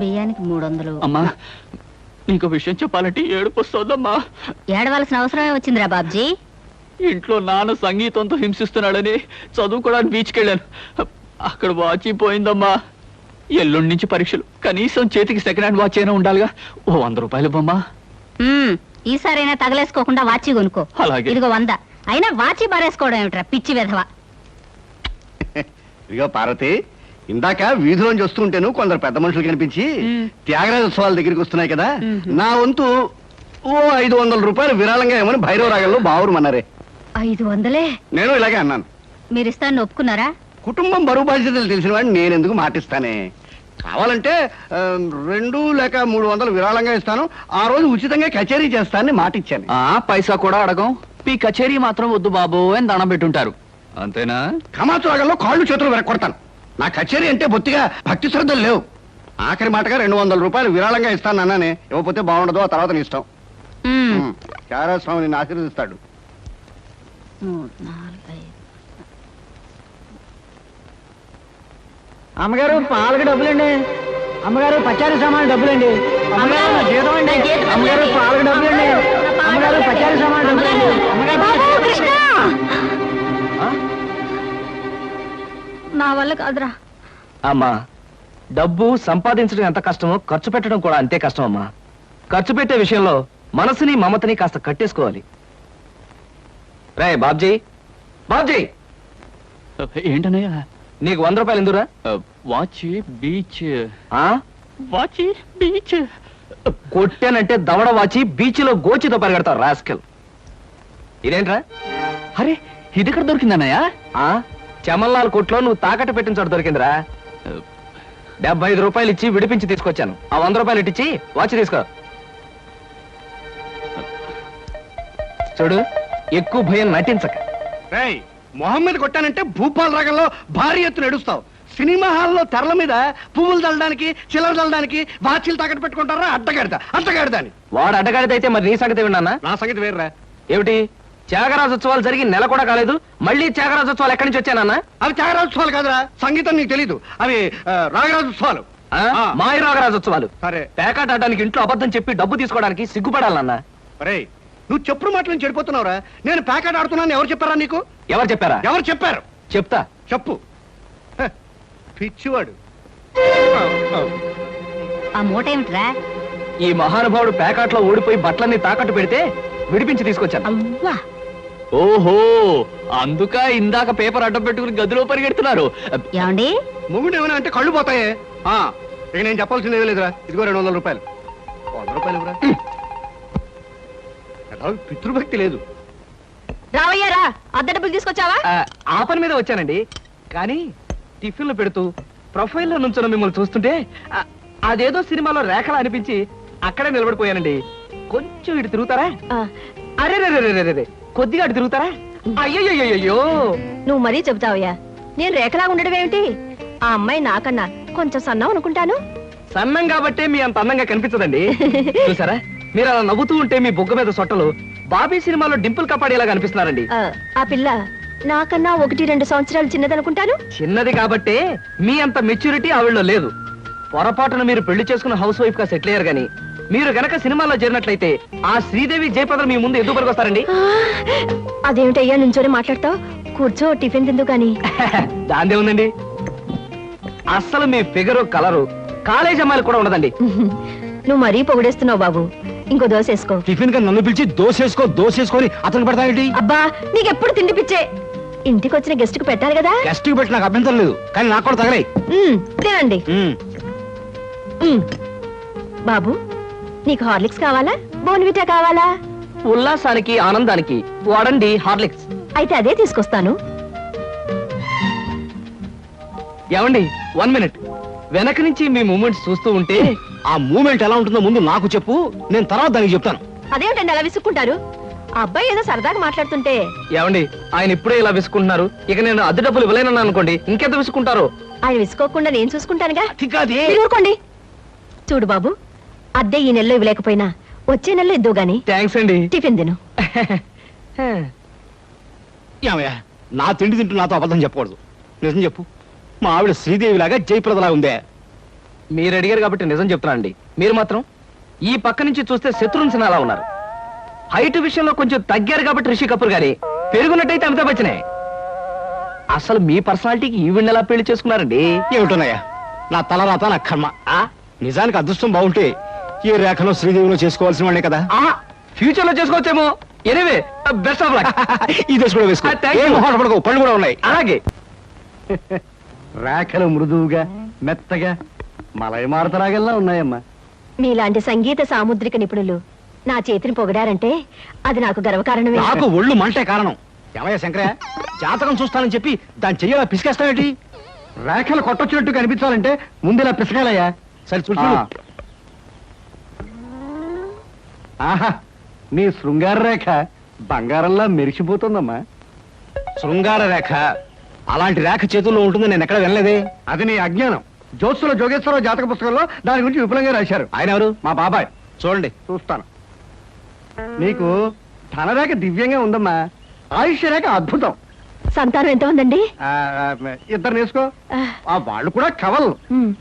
బియ్యానికి 300. అమ్మా నీకు విషయం చెప్పాలంటే ఏడుపు వస్తుందమ్మా. ఏడవలసిన అవసరమే వచ్చిందిరా బాబ్జీ. ఇంట్లో నాన్న సంగీతంతో హింసిస్తున్నాడని చదువుకోవడానికి బీచ్కి వెళ్ళాను. అక్కడ వాచ్ పోయిందమ్మా. ఎల్లుండి నుంచి పరీక్షలు, కనీసం చేతికి సెకండ్ హ్యాండ్ వాచ్ అయినా ఉండాలిగా. ఓ 100 రూపాయలు బొమ్మా. ఈసారైనా తగలేసుకోకుండా వాచి కొనుక్కో. అలాగే. ఇదిగో 100. అయినా వాచి బారేసుకోవడం ఏమిట్రా పిచ్చి విధవ. ఇదిగో పార్వతి, ఇందాక వీధిలోంచి వస్తుంటేను కొందరు పెద్ద మనుషులు కనిపించి త్యాగరాజోత్సవాల దగ్గరికి వస్తున్నాయి కదా, నా వంతు ఓ 500 రూపాయలు విరాళంగా ఏమని భైరవ రాగంలో బావురమన్నారే. 500? నేను ఇలాగే అన్నాను. మీరిస్తాను ఒప్పుకున్నారా? కుటుంబం బరువు బాధ్యతలు తెలిసిన వాడిని నేను ఎందుకు మాటిస్తానే. కావాలంటే 2 లేక 300 విరాళంగా ఇస్తాను. ఆ రోజు ఉచితంగా కచేరీ చేస్తానని మాటిచ్చాను. పైసా కూడా అడగం. మీ కచేరీ మాత్రం వద్దు బాబు అని దండం పెట్టుంటారు, అంతేనా? కమాచు రాగంలో కాళ్ళు చేతులు వెరక్కొడతాను. నా కచేరీ అంటే బొత్తిగా భక్తి శ్రద్ధలు లేవు. ఆఖరి మాటగా 200 రూపాయలు విరాళంగా ఇస్తాను అన్నానే. ఇవ్వకపోతే బాగుండదు, ఆ తర్వాత నీ ఇష్టం. త్యాగరాజ స్వామి నిన్ను ఆశీర్వదిస్తాడు. 3, 4, 5. అమ్మగారు పాలకు డబ్బులండి. అమ్మగారు పచారీ సామాన్ డబ్బులండి. అమ్మగారు జీతం అండి. అమ్మగారు పాలకు డబ్బులండి. అమ్మగారు పచారీ సామాన్ డబ్బులండి. నా వల్ల కాదురా. అమ్మా, డబ్బు సంపాదించడం ఎంత కష్టమో ఖర్చు పెట్టడం కూడా అంతే కష్టం అమ్మా. ఖర్చు పెట్టే విషయంలో మనసుని మమతని కాస్త కట్టేసుకోవాలి. రే బాబ్జీ, బాబ్జీ, ఏంటనయ్యా? నీకు 100 రూపాయలు ఎందురా? వాచ్ బీచ్. వాచి బీచ్ కొట్టానంటే దవడ వాచి బీచ్ లో గోచితో పరిగెడతావు రాస్కెల్. ఇదేంట్రా? అరే ఇది ఎక్కడ దొరికిందన్నయ్యా? చమల్లాల్ కొట్లో నువ్వు తాకట్టు పెట్టిన చోట దొరికిందిరా. 75 రూపాయలు ఇచ్చి విడిపించి తీసుకొచ్చాను. ఆ 100 రూపాయలు ఇట్టించి వాచ్ తీసుకో. చూడు, ఎక్కువ భయం నటించక. మొహం మీద కొట్టానంటే భూపాల్ రాగంలో భారీ ఎత్తున ఎడుస్తావు. సినిమా హాల్లో తెరల మీద పువ్వులు చల్లడానికి, చిల్లర చల్లడానికి వాచీలు తాకట్టు పెట్టుకుంటారా? అడ్డగాడిదాని. వాడు అడ్డగాడిదైతే మరి నీ సంగతి విన్నానా? నా సంగతి వేర్రా. ఏమిటి, త్యాగరాజోత్సవాలు జరిగి నెల కూడా కాలేదు, మళ్ళీ త్యాగరాజోత్సవాలు ఎక్కడి నుంచి వచ్చానన్నా? అవి త్యాగరాజోత్సవాలు కాదురా, సంగీతం నీకు తెలీదు. అవి రాగరాజోత్సవాలు. మాయ రాగరాజోత్సవాలు. సరే, పేకాట ఆడడానికి ఇంట్లో అబద్ధం చెప్పి డబ్బు తీసుకోవడానికి సిగ్గుపడాలన్నా? అరే నువ్వు చెప్పుడు మాటలు చెడిపోతున్నావురా. నేను ప్యాకెట్ ఆడుతున్నాను ఎవరు చెప్పారా నీకు? ఎవరు చెప్పారా? ఎవరు చెప్పారు? చెప్తా, చెప్పు. పిచ్చివాడు. ఆ మూట ఏమిట్రా? ఈ మహానుభావుడు పేకాట్లో ఓడిపోయి బట్టలన్నీ తాకట్టు పెడితే విడిపించి తీసుకొచ్చాను. అవ్వా, ఓహో, అందుక ఇందాక పేపర్ అడ్డం పెట్టుకుని గదిలో పరిగెడుతున్నారు. ఏమండి? మొగుడు ఏమైనా అంటే కళ్ళు పోతాయే. ఇక నేను చెప్పాల్సింది ఏమీ లేదురా. ఇదిగో 200 రూపాయలు. 100 రూపాయలు ఇవ్వరా. పితృభక్తి లేదు. రావయ్యారా, అద్దె డబ్బులు తీసుకొచ్చావా? ఆ పని మీద వచ్చానండి. కానీ టిఫిన్లు పెడుతూ ప్రొఫైల్లో నుంచున్న మిమ్మల్ని చూస్తుంటే అదేదో సినిమాలో రేఖలా అనిపించి అక్కడే నిలబడిపోయానండి. కొంచెం ఇటు తిరుగుతారా? అరే రే, కొద్దిగా అటు తిరుగుతారా? అయ్యో, నువ్వు మరీ చెబుతావయ్యా. నేను రేఖలాగా ఉండడం ఏమిటి? ఆ అమ్మాయి నాకన్నా కొంచెం సన్నం అనుకుంటాను. సన్నం కాబట్టే మీ అంత అందంగా కనిపించదండి. చూసారా, మీరు అలా నవ్వుతూ ఉంటే మీ బొగ్గ మీద సొట్టలు బాబీ సినిమాలో డింపుల్ కపాడేలాగా అనిపిస్తున్నారండి. ఆ పిల్ల నాకన్నా 1-2 సంవత్సరాలు చిన్నదనుకుంటాను. చిన్నది కాబట్టే మీ అంత మెచ్యూరిటీ ఆవిడలో లేదు. పొరపాటున మీరు పెళ్లి చేసుకున్న హౌస్ వైఫ్ గా సెటిల్ అయ్యారు గాని మీరు గనక సినిమాలో చేరినట్లయితే ఆ శ్రీదేవి జయప్రద మీ ముందు ఎందుకు పనికొస్తారండి? అదేమిటయ్యా నుంచోనే మాట్లాడతావు? కూర్చో, టిఫిన్ తిందు గాని. దాందే ఉందండి. అస్సలు మీ ఫిగరు కలరు కాలేజ్ అమ్మాయిలు కూడా ఉండదండి. నువ్వు మరీ పొగిడేస్తున్నావు బాబు. ఇంకో దోశ వేసుకో. టిఫిన్ గా నన్ను పిలిచి దోసేసుకొని అతను పెడతానండి. అబ్బా, నీకెప్పుడు తిండి పిచ్చే. ఇంటికి వచ్చిన గెస్ట్ కు పెట్టాలి కదా. గెస్ట్ కి పెట్టి నాకు అభ్యంతరం లేదు, కానీ నాకు కూడా తగలే. తినండి. బాబు, నీకు హార్లిక్స్ కావాలా, బోన్విటా కావాలా? ఉల్లాసానికి ఆనందానికి వాడండి హార్లిక్స్. అయితే అదే తీసుకొస్తాను. ఏమండి, 1 మినిట్. వెనక నుంచి మీ మూమెంట్స్ చూస్తూ ఉంటే ఆ మూమెంట్ ఎలా ఉంటుందో ముందు నాకు చెప్పు, నేను తర్వాత దానికి చెప్తాను. అదేమిటండి అలా విసుక్కుంటారు? ఆ అబ్బాయి ఏదో సరదాగా మాట్లాడుతుంటే. ఏమండి, ఆయన ఇప్పుడే ఇలా విసుకుంటున్నారు, ఇక నేను అద్దె డబ్బులు ఇవ్వలేనన్నా అనుకోండి, ఇంకెంత విసుకుంటారు? ఆయన విసుకోకుండా నేను చూసుకుంటానుగా. మీరు ఊరుకోండి. చూడు బాబు, అద్దె ఈ నెలలో ఇవ్వలేకపోయినా వచ్చే నెలలో ఇద్దు గాని. థ్యాంక్స్ అండి. టిఫిన్ తిను. నా తిండి తింటూ నాతో అబద్ధం చెప్పకూడదు. నిజం చెప్పు, మా ఆవిడ శ్రీదేవి లాగా జయప్రదలా ఉందే? మీరు అడిగారు కాబట్టి నిజం చెప్తున్నానండి. మీరు మాత్రం ఈ పక్క నుంచి చూస్తే శత్రుఘ్న సిన్హా అలా ఉన్నారు. హైట్ విషయంలో కొంచెం తగ్గారు కాబట్టి రిషి కపూర్ గారి, పెరుగున్నట్టయితే అమితాబ్ బచ్చనే. అసలు మీ పర్సనాలిటీకి ఈవిడ్ని ఎలా పెళ్లి చేసుకున్నారండి? ఏమిటోనయ్యా, నా తలరాత నా కర్మ. నిజానికి అదృష్టం బాగుంటే ఈ రేఖలో శ్రీదేవిలో చేసుకోవాల్సిన వాళ్ళే కదా. ఫ్యూచర్ లో చేసుకోవచ్చేమో. Anyway best of luck. ఈ దశ కూడా వేసుకో. Thank you. ఏం మొహాట పడకు, పళ్ళు కూడా ఉన్నాయి. అలాగే. రేఖలు మృదువుగా మెత్తగా మలయమారుతరాగల్లా ఉన్నాయమ్మా. మీలాంటి సంగీత సాముద్రిక నిపుణులు నా చేతిని పొగడారంటే అది నాకు గర్వకారణమే. నాకు ఒళ్ళు మంటే కారణం. ఏమయ్యా శంకరయ్య, జాతకం చూస్తానని చెప్పి దాన్ని చెయ్యాలా పిసికేస్తావేంటి? రేఖలు కొట్టొచ్చినట్టు కనిపించాలంటే ముందులా పిసకాలయ్యా. సరే చూడు. ఆహా, నీ శృంగార రేఖ బంగారంలా మెరిసిపోతుందమ్మా. శృంగార రేఖ అలాంటి రేఖ చేతుల్లో ఉంటుందని నేను ఎక్కడ వినలేదే. అది నీ అజ్ఞానం. జ్యోత్సుల జోగేశ్వరరావు జాతక పుస్తకంలో దాని గురించి విపులంగా రాశారు. ఆయన ఎవరు? మా బాబాయ్. చూడండి. చూస్తాను. నీకు ధనరేఖ దివ్యంగా ఉందమ్మా. ఆయుష్య రేఖ అద్భుతం. సంతానం ఎంత ఉందండి? ఇద్దరు నేర్చుకో. వాళ్ళు కూడా కవల్. ఉమ్.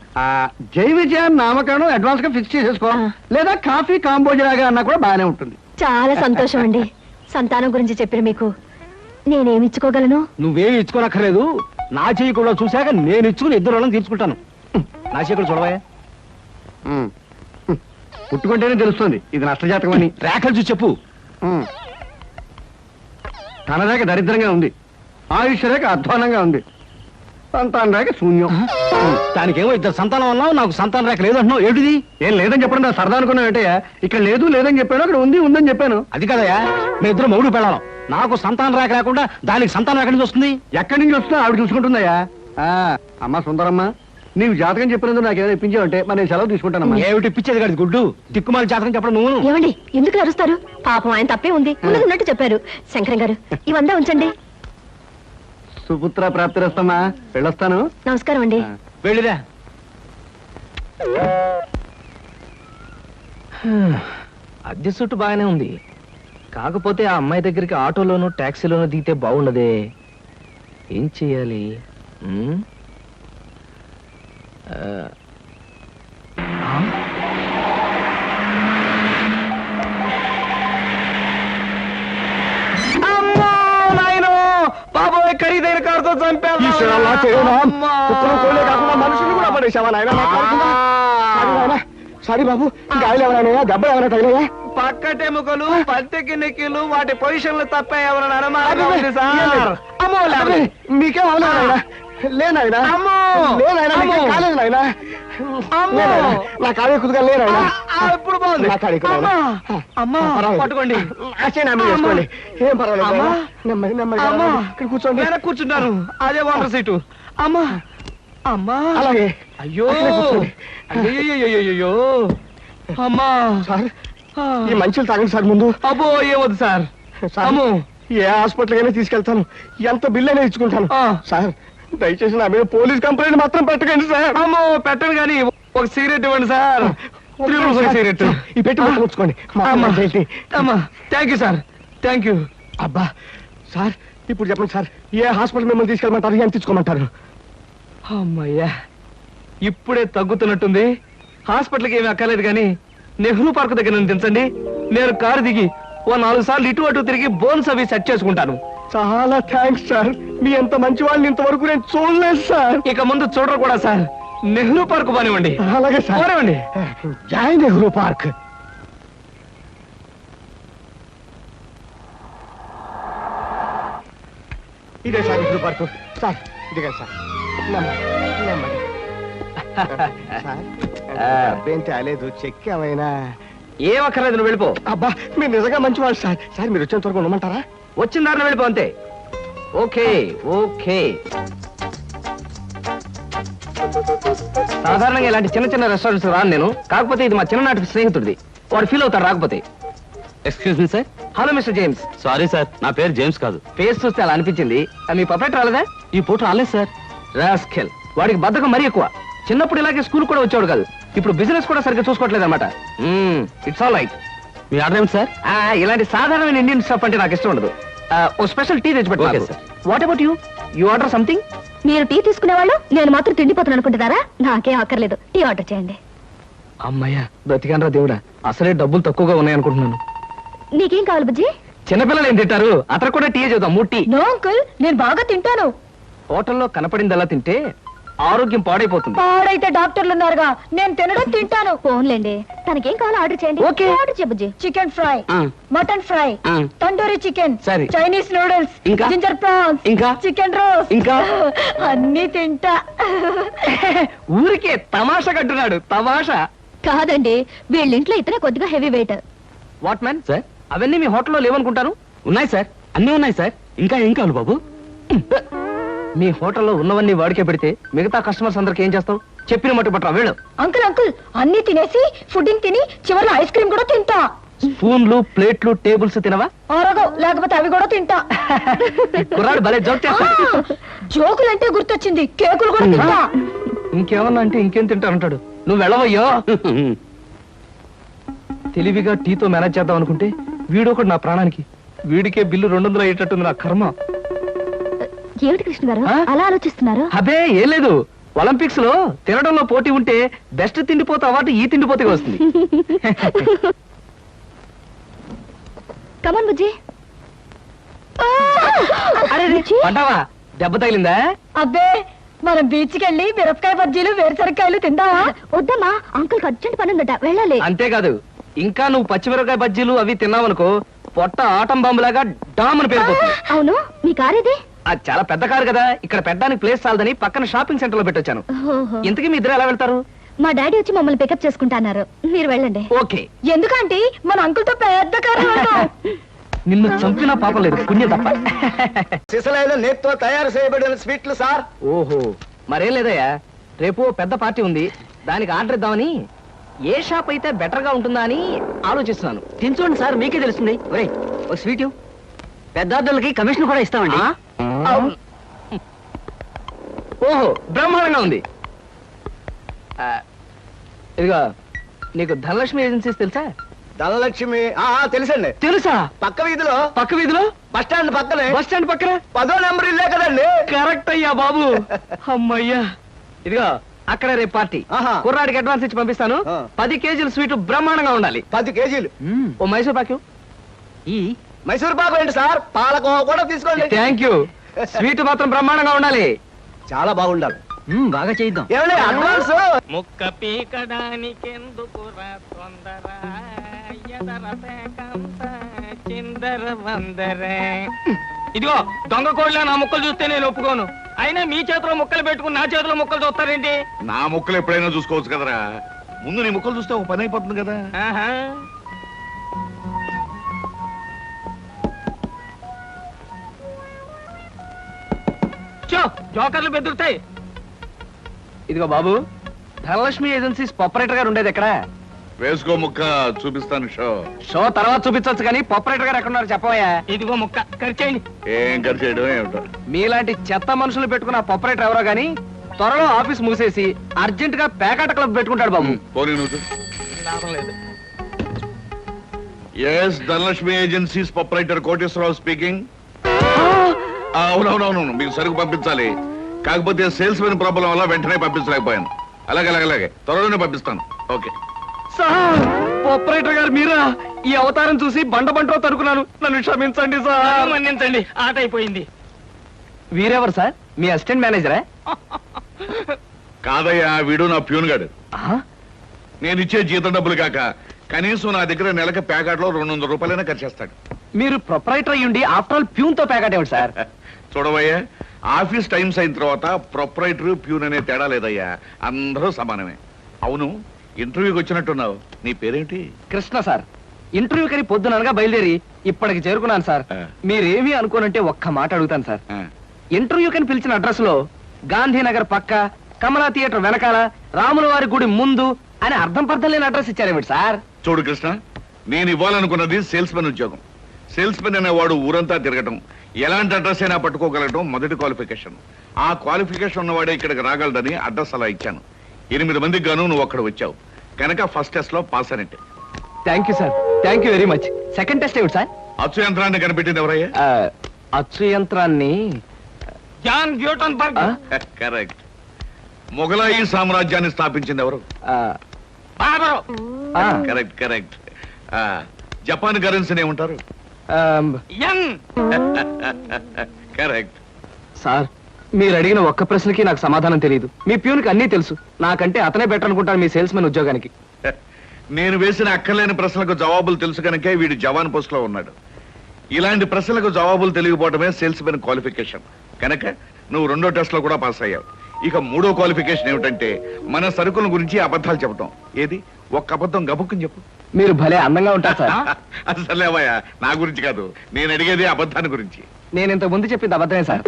జై విజయాన్ని నామకరణం అడ్వాన్స్ గా ఫిక్స్ చేసేసుకో. లేదా కాఫీ కాంబోజరాగా అన్నా కూడా బాగానే ఉంటుంది. చాలా సంతోషం అండి. సంతానం గురించి చెప్పిన మీకు నేనేమి ఇచ్చుకోగలను? నువ్వేమి ఇచ్చుకోనక్కర్లేదు. నా చెయ్యి కూడా చూశాక నేను ఇచ్చుకుని ఇద్దరు వాళ్ళని తీర్చుకుంటాను. నా చెయ్యి కూడా చూడవా. పుట్టుకుంటేనే తెలుస్తుంది ఇది నష్టజాతకం అని. రేఖలు చూసి చెప్పు. ధనరేఖ దరిద్రంగా ఉంది. ఆయుష్ రేఖ అధ్వానంగా ఉంది. సంతాన రేఖ శూన్యం. దానికేమో ఇద్దరు సంతానం అన్నావు, నాకు సంతాన రేఖ లేదంటున్నావు. ఏమిటిది? ఏం లేదని చెప్పడం నా సరదా అనుకున్నావు ఏంటయ్యా? ఇక్కడ లేదు లేదని చెప్పాను, అక్కడ ఉంది ఉందని చెప్పాను. అది కదయా, మీ ఇద్దరు మౌడు పెళ్ళాం. నాకు సంతాన రేఖ లేకుండా దానికి సంతానం ఎక్కడి నుంచి వస్తుంది? ఎక్కడి నుంచి వస్తుందో ఆవిడ చూసుకుంటుందయ్యా. అమ్మా సుందరమ్మ, నీవు జాతకం చెప్పినందుకు నాకు ఏదైనా ఇప్పించావంటే మరి నేను సెలవు తీసుకుంటానమ్మా. ఏమిటి పిచ్చేది కాదు గుడ్డు, తిక్కుమాలి జాతకం చెప్పడం నువ్వు. ఏమండి, ఎందుకు అరుస్తారు? పాపం ఆయన తప్పే ఉంది, ఉన్నట్టు చెప్పారు. శంకరం గారు, ఇవంతా ఉంచండి. సుపుత్ర ప్రాప్తిరస్తమ్మా, వెళ్ళొస్తాను. నమస్కారం అండి. వెళ్ళిరా. అద్దె సుట్టు బాగానే ఉంది. కాకపోతే ఆ అమ్మాయి దగ్గరికి ఆటోలోనూ టాక్సీలోనూ దిగితే బాగుండదే. ఏం చెయ్యాలి? బాబోయ్, ఖరీదైన కారుతో చంపాను. మనుషులు కూడా పడేసావా నాయన? సారీ బాబు, గాయలు ఎవరైనా దెబ్బలు ఎవరైనా తగిలాయా? పక్కటెముకలు, పత్తికి నెక్కిలు, వాటి పొజిషన్లు తప్ప ఎవరైనా అనుమానం ఉంది సార్. మీకేం అవలేదా? లేనాయనా, కాలేదు నాయనా. నా కాడే కుదుగా లేనాయనా. ఇప్పుడు బాగుంది. పట్టుకోండి. చేసుకోండి, ఏం పర్వాలేదు. నెమ్మది నెమ్మది ఇక్కడ కూర్చోండి. నేను కూర్చుంటాను, అదే వాటర్ సీటు. అమ్మా అమ్మా. అలాగే. అయ్యో అయ్యో అమ్మా. సార్, ఈ మంచులు తాగండి సార్ ముందు. అబ్బో ఏమొద్దు సార్. అమ్మో, ఏ హాస్పిటల్ అయినా తీసుకెళ్తాను, ఎంత బిల్ అయినా ఇచ్చుకుంటాను. సార్ దయచేసి నా మీద పోలీస్ కంప్లైంట్ మాత్రం పెట్టకండి సార్. అమ్మో పెట్టను కానీ ఒక సిగరెట్ ఇవ్వండి సార్. సిగరెట్ ఈ పెట్టి ఉంచుకోండి. అమ్మా thank you sir, thank you. అబ్బా సార్, ఇప్పుడు చెప్పండి సార్, ఏ హాస్పిటల్ మిమ్మల్ని తీసుకెళ్ళమంటారు, ఎంత తీసుకోమంటారు? అమ్మయ్యా, ఇప్పుడే తగ్గుతున్నట్టుంది. హాస్పిటల్కి ఏమీ అక్కర్లేదు కానీ నెహ్రూ పార్క్ దగ్గర నన్ను దించండి. నేను కారు దిగి 4 సార్లు ఇటు అటు తిరిగి బోన్స్ అవి సెట్ చేసుకుంటాను. చాలా థ్యాంక్స్ సార్, మీ అంత మంచి వాళ్ళని ఇంతవరకు నేను చూడలేదు సార్. ఇక ముందు చూడరు కూడా సార్. నెహ్రూ పార్క్ పోనివ్వండి. అలాగే సార్, పోనివ్వండి. జై నెహ్రూ పార్క్. ఇదే సార్ నెహ్రూ పార్క్. సార్ ఇదిగా సార్. అబ్బేం తేలేదు, చెక్ ఏమైనా? ఏం అక్కర్లేదు, నువ్వు వెళ్ళిపో. అబ్బా మీరు నిజంగా మంచివాళ్ళు సార్. సార్ మీరు వచ్చేంత వరకు ఉండమంటారా? వచ్చిన దారిలో వెళ్ళిపో అంతే. Okay okay. సాధారణంగా ఇలాంటి చిన్న చిన్న రెస్టారెంట్స్ రాను నేను. కాకపోతే ఇది మా చిన్ననాటి స్నేహితుడిది, వాడు ఫీల్ అవుతారు రాకపోతే. Excuse me sir. Hello mister James. Sorry sir, నా పేరు జేమ్స్ కాదు. ఫేస్ చూస్తే అలా అనిపించింది. మీ పర్ఫెక్ట్ రాలేదా? ఈ పూట రాలేదు సార్. రాస్కెల్, వాడికి బద్ధకం మరీ ఎక్కువ. చిన్నప్పుడు ఇలాగే స్కూల్ కూడా వచ్చాడు కాదు, ఇప్పుడు బిజినెస్ కూడా సరిగ్గా చూసుకోవట్లేదు అనమాట. It's all right. Me order ఏమిటి సార్? ఇలాంటి సాధారణమైన ఇండియన్ స్టాఫ్ అంటే నాకు ఇష్టం ఉండదు. ఓ స్పెషల్ టీ తెచ్చి Okay, పెట్టు sir. What about you you order something? మీరు టీ తీసుకునేవాళ్ళు నేను మాత్రం తిండిపోతాను అనుకుంటున్నారా? నాకేం అక్కర్లేదు, టీ ఆర్డర్ చేయండి. అమ్మయ్యా బ్రతికానరా దేవుడా, అసలే డబ్బులు తక్కువగా ఉన్నాయనుకుంటున్నాను. నీకేం కావాలి బుజ్జి? చిన్నపిల్లలు ఏం తింటారు, అతను కూడా టీ చేద్దాం 3 టీ. నో అంకుల్, నేను బాగా తింటాను. హోటల్లో కనపడిందల్లా తింటే ఆరోగ్యం పాడైపోతుంది. పాడైతే డాక్టర్లు ఉన్నారుగా, నేను తినడం తింటాను. ఫోన్లేండి, తనకేం కావాలో ఆర్డర్ చేయండి. ఓకే. ఆర్డర్ చేయ బుజ్జి. చికెన్ ఫ్రై, ఆ. మటన్ ఫ్రై, ఆ. తందూరి చికెన్, సరే. చైనీస్ నూడిల్స్, ఇంకా? జింజర్ ప్రాన్స్, ఇంకా? చికెన్ రోస్ట్, ఇంకా? అన్ని తింటా. ఊరికే తమాషా కట్టున్నాడు, తమాషా. కాదండి, వీళ్ళింట్లో ఇతనే కొద్దిగా heavy weight. What man sir, అవన్నీ మీ హోటల్లో లేవనుకుంటాను. ఉన్నాయి సార్, అన్నీ ఉన్నాయి సార్. ఇంకా ఏం కావాలి బాబు? మీ హోటల్లో ఉన్నవన్నీ వాడికే పెడితే మిగతా కస్టమర్స్ అందరికి ఏం చేస్తావు? చెప్పిన మట్టు పట్టరా వెళ్ళు. అంకుల్ అంకుల్, అన్ని తినేసి ఫుడ్డింగ్ తిని చివరిలో ఐస్ క్రీమ్ కూడా తింటా. స్పూన్లు, ప్లేట్లు, టేబుల్స్ తినవా? ఆరగో, లేకపోతే అవి కూడా తింటా. కుర్రాడు భలే జోక్ చేస్తాడు. జోకులంటే గుర్తొచ్చింది, కేకులు కూడా తింటా. ఇంకేమన్నా అంటే ఇంకేం తింటానంటాడు. నువ్వు వెళ్ళవయ్యో. తెలివిగా టీతో మేనేజ్ చేద్దాం అనుకుంటే వీడొకడు నా ప్రాణానికి. వీడికే బిల్లు 200 అయ్యేటట్టుంది నా కర్మ. ఏమిటి కృష్ణ గారు ఆ? అలా ఆలోచిస్తున్నారు? అబే ఏం లేదు, ఒలింపిక్స్ లో తినడంలో పోటీ ఉంటే బెస్ట్ తిండిపోతే అవార్డు ఈ తిండిపోతే వస్తుంది. కమన్ బుజ్జి. అరే పడ్డావా? దెబ్బ తగిలిందా? అబ్బే, మనం బీచ్కి వెళ్ళి మిరపకాయ బజ్జీలు వేరుసరికాయలు తిందామా? వద్దమ్మా, అంకుల్ అర్జెంట్ పని ఉందట, వెళ్ళాలి. అంతేకాదు, ఇంకా నువ్వు పచ్చిమిరపకాయ బజ్జీలు అవి తిన్నావనుకో పొట్ట ఆటం బాంబులాగా డామ్ అని పేరుపోతుంది. అవును, మీ కార్ ఇది? అది చాలా పెద్ద కారు కదా, ఇక్కడ పెట్టడానికి ప్లేస్ చాలదని పక్కన షాపింగ్ సెంటర్ లో పెట్టొచ్చాను. ఓహో. ఇంతకీ మీ ఇద్దరు ఎలా వెళ్తారు? మా డాడీ వచ్చి మమ్మల్ని పికప్ చేసుకుంటాన్నారు, మీరు వెళ్ళండి. ఓకే. ఎందుకంటే మన అంకుల్ తో పెద్ద కారు వెళ్తాం. నిన్ను చంపినా పాపం లేదు, పుణ్యం తప్ప. సిసలైన నేతితో తయారు చేయబడిన స్వీట్లు సార్. ఓహో, మరేం లేదయ్యా, రేపు పెద్ద పార్టీ ఉంది, దానికి ఆర్డర్ ఇద్దామని. ఏ షాప్ అయితే బెటర్ గా ఉంటుందా అని ఆలోచిస్తున్నాను. తినచూడండి సార్, మీకే తెలుస్తుంది. ఒరేయ్, ఒక స్వీట్ పెద్ద ఆర్డర్లకి కమిషన్ కూడా ఇస్తామండి. ఓహో, బ్రహ్మాండంగా ఉంది. ఇదిగో, నీకు ధనలక్ష్మి ఏజెన్సీస్ తెలుసా? ధనలక్ష్మి తెలుసండి. తెలుసా? పక్క వీధిలో, పక్క వీధిలో బస్ స్టాండ్ పక్కనే, బస్ స్టాండ్ పక్కన 10వ నెంబర్ ఇల్లే కదండి. కరెక్ట్ అయ్యా బాబు. అమ్మయ్యా. ఇదిగో, అక్కడ రేపు పార్టీ. ఆహా. కుర్రాడికి అడ్వాన్స్ ఇచ్చి పంపిస్తాను. ఆ. 10 కేజీలు స్వీట్ బ్రహ్మాండంగా ఉండాలి. 10 కేజీలు. ఓ మైసూర్ పాకు. మైసూర్ పాకు ఏంటి సార్, పాలకోవా కూడా తీసుకోండి. Thank you. స్వీట్ మాత్రం బ్రహ్మాండంగా ఉండాలి. చాలా బాగుండాలి. బాగా చేద్దాం. ఏమండి అడ్వాన్స్? ముక్క పీకడానికెందుకురా తొందర, ఎదర పేకంత చిందర వందర. ఇదిగో, దొంగ కోళ్ళ నా ముక్కలు చూస్తే నేను ఒప్పుకోను. అయినా మీ చేతిలో ముక్కలు పెట్టుకుని నా చేతిలో ముక్కలు చూస్తారేంటి? నా ముక్కలు ఎప్పుడైనా చూసుకోవచ్చు కదరా, ముందు నీ ముక్కలు చూస్తే ఒక పని అయిపోతుంది కదా. ఆహా. చో, జోకర్లు బెదురుతాయి. ఇదిగో బాబు, ధనలక్ష్మి ఏజెన్సీస్ ఆపరేటర్ గారు ఉండేది ఎక్కడ? వేసుకో ముక్క, చూపిస్తాను షో. షో తర్వాత చూపించవచ్చు కానీ ఆపరేటర్ గారు ఎక్కడ ఉన్నారు చెప్పవయ్యా. ఇదిగో ముక్క ఖర్చేయండి. ఏం ఖర్చు చేయడం ఏమిటో. మీలాంటి చెత్త మనుషులు పెట్టుకున్న ఆపరేటర్ ఎవరో గానీ త్వరలో ఆఫీస్ మూసేసి అర్జెంట్ గా పేకాట క్లబ్ పెట్టుకుంటాడు బాబు. పోనీ నువ్వు. లాభం లేదు. Yes, Dhanalakshmi agencies proprietor Koteswararao speaking. అవునవునవును, మీకు సరుకు పంపించాలి, కాకపోతే సేల్స్ మెన్ ప్రాబ్లం వల్ల వెంటనే పంపించలేకపోయాను. అలాగే త్వరలోనే పంపిస్తాను. ఓకే సార్, ఆపరేటర్ గారు మీరా? ఈ అవతారం చూసి బండో తరుకున్నాను, నన్ను క్షమించండి సార్. మన్నించండి, ఆట అయిపోయింది. వీరెవరు సార్, మీ అసిస్టెంట్ మేనేజరా? కాదయ్యా, వీడు నా ప్యూన్ గాడు. ఆహా. నేను ఇచ్చే జీతం డబ్బులు కాక కనీసం నా దగ్గర నెలకి ప్యాకెట్లో 200 రూపాయలైనా ఖర్చు చేస్తాడు. మీరు ప్రొపరైటర్ అయ్యుండి ఆఫ్టర్ ఆల్ ప్యూన్ తో ప్యాకెట్ ఏమిటి సార్? చూడవయ్యా, ఆఫీస్ టైమ్స్ అయిన తర్వాత ప్రొపరైటర్ ప్యూన్ అనే తేడా లేదయ్యా, అందరూ సమానమే. అవును, ఇంటర్వ్యూకి వచ్చినట్టున్నావు, నీ పేరేంటి? కృష్ణ సార్. ఇంటర్వ్యూకని పొద్దుననగా బయలుదేరి ఇప్పటికి చేరుకున్నాను సార్. మీరేమీ అనుకోనంటే ఒక్క మాట అడుగుతాను సార్. ఇంటర్వ్యూకని పిలిచిన అడ్రస్ లో గాంధీనగర్ పక్క, కమలా థియేటర్ వెనకాల, రాముల వారి గుడి ముందు అని అర్థం పర్థం లేని అడ్రస్ ఇచ్చారేమిటి సార్? చూడు కృష్ణ, నేను ఇవ్వాలనుకున్నది సేల్స్ మెన్ ఉద్యోగం. సేల్స్ మెన్ అనేవాడు ఊరంతా తిరగటం, ఎలాంటి అడ్రస్ అయినా పట్టుకోగలగటం మొదటి క్వాలిఫికేషన్. ఆ క్వాలిఫికేషన్ ఉన్నవాడే ఇక్కడికి రాగలడని అడ్రస్ అలా ఇచ్చాను. 8 మందికి గాను నువ్వు అక్కడ వచ్చావు కనుక ఫస్ట్ టెస్ట్ లో పాస్ అనేట్టు. Thank you sir, thank you very much. Second test ఏమిటి సార్? అచ్చు యంత్రాన్ని కనిపెట్టింది ఎవరయ్యా? అచ్చు యంత్రాన్ని జాన్ గ్యూటన్బర్గ్. కరెక్ట్. మొఘలాయి సామ్రాజ్యాన్ని స్థాపించింది ఎవరు? బాబరు. Correct correct. జపాన్ కరెన్సీని ఏమంటారు? యం. కరెక్ట్. సార్ మీరు అడిగిన ఒక్క ప్రశ్నకి నాకు సమాధానం తెలియదు. మీ ప్యూన్కి అన్నీ తెలుసు. నాకంటే అతనే బెటర్ అనుకుంటాను మీ సేల్స్ మెన్ ఉద్యోగానికి. నేను వేసిన అక్కర్లేని ప్రశ్నలకు జవాబులు తెలుసు కనుకే వీడు జవాన్ పోస్ట్ లో ఉన్నాడు. ఇలాంటి ప్రశ్నలకు జవాబులు తెలియకపోవడమే సేల్స్ మెన్ క్వాలిఫికేషన్. కనుక నువ్వు 2వ టెస్ట్ లో కూడా పాస్ అయ్యావు. ఇక 3వ క్వాలిఫికేషన్ ఏమిటంటే మన సరుకుల గురించి అబద్ధాలు చెప్పడం. ఏది ఒక్క అబద్ధం గబుక్కుని చెప్పు. మీరు భలే అందంగా ఉంటారు సార్. అసలేవయ్యా, నా గురించి కాదు, నేను అడిగేది అబద్ధాన్ని గురించి. నేను ఇంత ముందు చెప్పింది అబద్ధమే sir.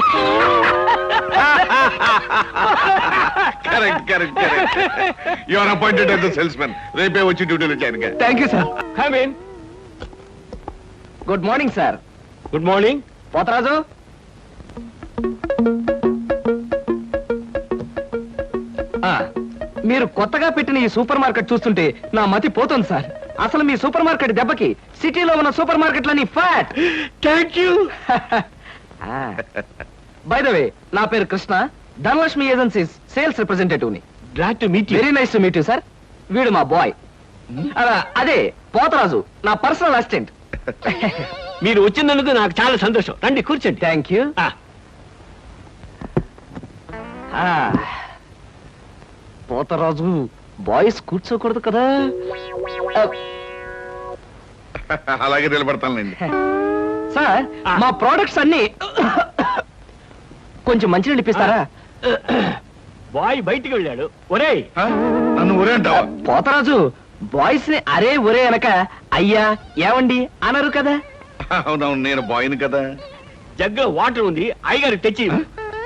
Correct correct correct. You are appointed as the sales men. రేపే వచ్చి డ్యూటీలో జాయిన్ గా. Thank you sir. Come in. Good morning sir. Good morning. Potharaju. మీరు కొత్తగా పెట్టిన ఈ సూపర్ మార్కెట్ చూస్తుంటే నా మతి పోతుంది సార్. అసలు మీ సూపర్ మార్కెట్ దెబ్బకి సిటీలో ఉన్న సూపర్ మార్కెట్లని ఫ్యాట్. Thank you. By the way, నా పేరు Krishna, Dhanalakshmi agencies sales representative ని. Glad to meet you. Very nice to meet you sir. వీడు మా బాయ్. అదే పోతరాజు, నా పర్సనల్ అసిస్టెంట్. మీరు వచ్చినందుకు నాకు చాలా సంతోషం. రండి కూర్చోండి. Thank you. పోతరాజు, బాయ్స్ కూర్చోకూడదు కదా. అలాగే నిలబడతానులేండి. సార్ మా ప్రోడక్ట్స్ అన్ని కొంచెం మంచినీళ్ళు ఇప్పిస్తారా? బాయ్ బయటికి వెళ్ళాడు. ఒరేయ్, నన్ను ఊరే అంటావా? పోతరాజు, బాయ్స్ ని అరే ఒరే అనక అయ్యా ఏవండి అనరు కదా. అవునవును, నేను బాయ్ని కదా. జగ్గులో వాటర్ ఉంది, అయ్యగారు తెచ్చి.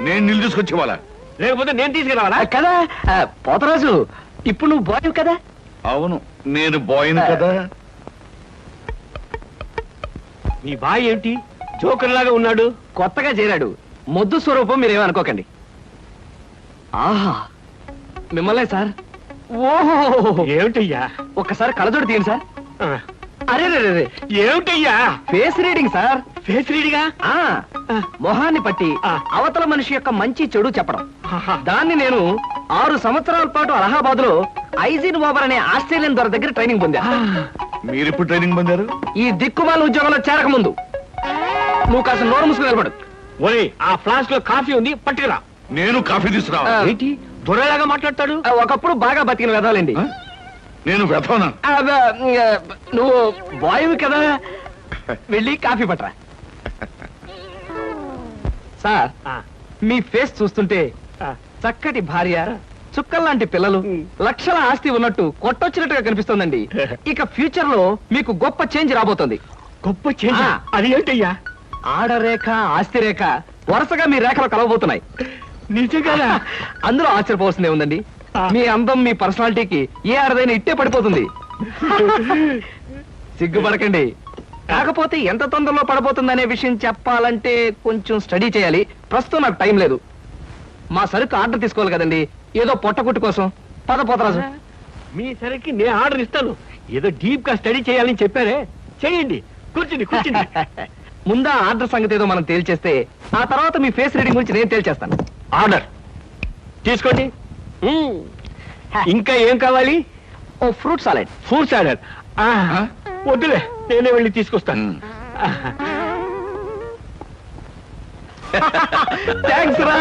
నేను నీళ్ళు తీసుకొచ్చే వాళ్ళ, లేకపోతే నేను తీసుకురావాలా? కదా పోతరాజు, ఇప్పుడు నువ్వు బాయ్ కదా. అవును, నేను బాయ్ని కదా. మీ బాయ్ ఏంటి జోకర్ లాగా ఉన్నాడు? కొత్తగా చేరాడు, మొద్దు స్వరూపం, మీరేమనుకోకండి. ఆహా, మిమ్మల్నే సార్. ఓహో, ఏమిటయ్యా? ఒక్కసారి కళ్ళజోడు తీయండి సార్. ఆ, అరే రే రే, ఏమిటయ్యా? Face reading sir. ఫేస్ రీడింగా? మొహాన్ని పట్టి అవతల మనిషి యొక్క మంచి చెడు చెప్పడం. దాన్ని నేను 6 సంవత్సరాల పాటు అలహాబాద్ లో ఐజిన్ ఓవర్ అనే ఆస్ట్రేలియన్ దొర దగ్గర ట్రైనింగ్ పొందా. మీరెప్పుడు ట్రైనింగ్ పొందారు? ఈ దిక్కుమాల ఉద్యోగంలో చేరక ముందు. నువ్వు కాస్త నోరు మూసుకుని నిలబడు. ఒరేయ్, ఆ ఫ్లాస్క్ లో కాఫీ ఉంది, పట్టుకురా. నేను కాఫీ తీసుకురా. ఏంటి దొరలాగా మాట్లాడతాడు? ఒకప్పుడు బాగా బతికిన వెదవాలండి. నేను వెతవనా? నువ్వు బాయ్ కదా, వెళ్ళి కాఫీ పట్టరా. సార్, మీ ఫేస్ చూస్తుంటే చక్కటి భార్య, చుక్కల్లాంటి పిల్లలు, లక్షల ఆస్తి ఉన్నట్టు కొట్టొచ్చినట్టుగా కనిపిస్తోందండి. ఇక ఫ్యూచర్ లో మీకు గొప్ప చేంజ్ రాబోతుంది. గొప్ప చేంజ్? అది ఏంటయ్యా? ఆడరేఖ, ఆస్తి రేఖ వరుసగా మీ రేఖలు కలవబోతున్నాయి. నిజంగా? అందులో ఆశ్చర్యపోవాల్సిందే ఉందండి. మీ అందం, మీ పర్సనాలిటీకి ఏ ఆడదైనా ఇట్టే పడిపోతుంది. సిగ్గుపడకండి. కాకపోతే ఎంత తొందరలో పడబోతుందనే విషయం చెప్పాలంటే కొంచెం స్టడీ చేయాలి. ప్రస్తుతం నాకు టైం లేదు. మా సరుకు ఆర్డర్ తీసుకోవాలి కదండి, ఏదో పొట్టకుట్టు కోసం. పద పోతరాజు. మీ సరికి నేను ఆర్డర్ ఇస్తాను. ఏదో డీప్ గా స్టడీ చేయాలని చెప్పారే, చేయండి. కూర్చుని కూర్చుని. ముందా ఆర్డర్ సంగతి ఏదో మనం తేల్చేస్తే ఆ తర్వాత మీ ఫేస్ రీడింగ్ గురించి నేను తేల్చేస్తాను. ఆర్డర్ తీసుకోండి. ఇంకా ఏం కావాలి? ఓ ఫ్రూట్ సాలెడ్. ఫ్రూట్ సాలెడ్ వద్దులే, నేనే వెళ్ళి తీసుకొస్తాను. థ్యాంక్స్ రా.